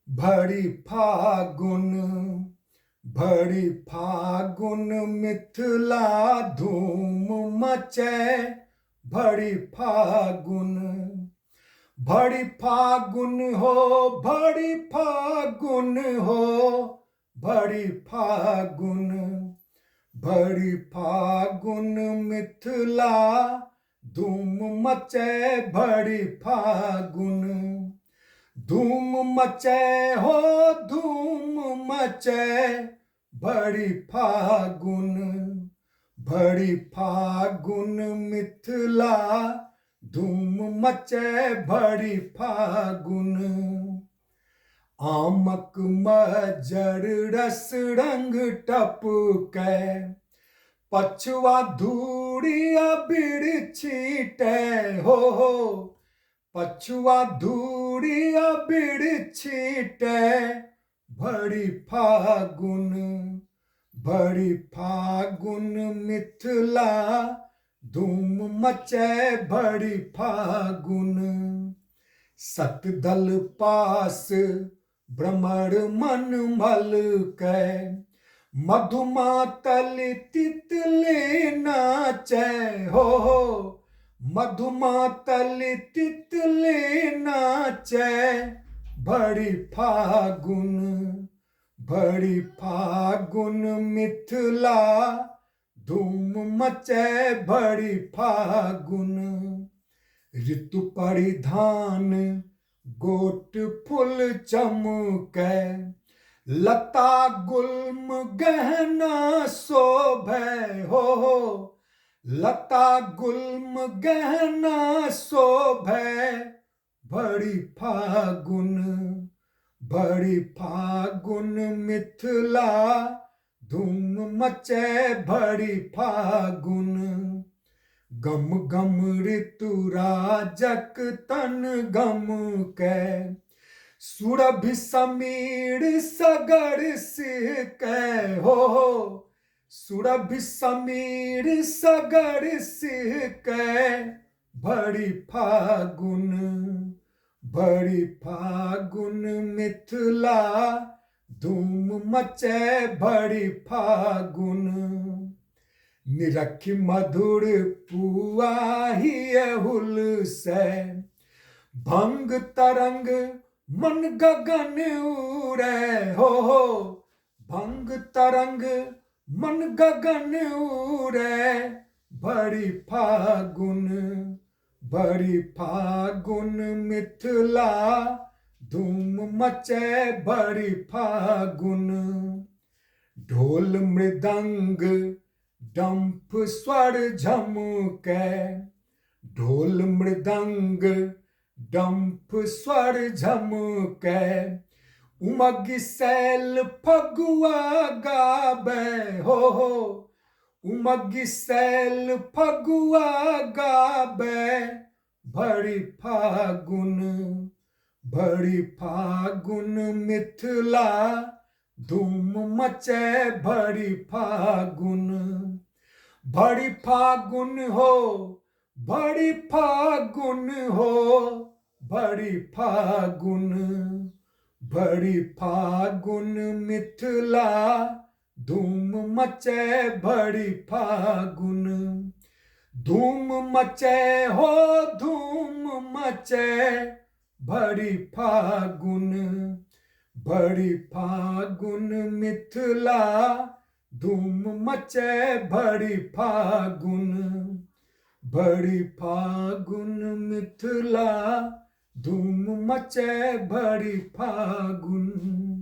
भरी फागुन भरी फागुन मिथिला धूम मचे। भरी फागुन हो, भरी फागुन हो, भरी फागुन मिथिला धूम मचे। भरी फागुन धूम मचे हो, धूम मचे। भरी फागुन मिथिला धूम मचे। भरी फागुन आमक मजर रस रंग टपके, पछुआ धूड़िया बिड़ छीटे हो। पछुआ धूड़िया बिड़ छीटे। भरी फागुन मिथिला धूम मचे। भरी फागुन सतदल पास भ्रमर मन मल के, मधुमातल तितली नाचे हो। मधुमातल तितली नाचे। भरी फागुन मिथिला धूम मचे। भरी फागुन ऋतु परिधान गोट फूल चमके, लता गुल्म गहना शोभे हो। लता गुल्म गहना शोभे। भरी फागुन मिथिला धूम मचे। भरी फागुन गम गम ऋतु राजक तन गम के, सुरभि समीर सगर सिह के हो। सुरभि समीर सगर सिह के। भरी फागुन मिथिला धूम मचे। भरी फागुन निरखी मधुर पुआ ही हुल से, भंग तरंग मन गगन उड़े हो। भंग तरंग मन गगन उड़े। भरी फागुन मिथिला धूम मचे। भरी फागुन ढोल मृदंग डंफ स्वर झमके, ढोल मृदंग डंफ स्वर झमके। उमग सैल फगुआ गावे हो। उमग सैल फगुआ गावे। भरी फागुन मिथिला धूम मचे। भरी फागुन हो, भरी फागुन हो, भरी फागुन मिथिला धूम मचे। भरी फागुन धूम मचे हो, धूम मचे। भरी फागुन मिथिला धूम मचे। भरी फागुन मिथिला धूम मचे। भरी फागुन।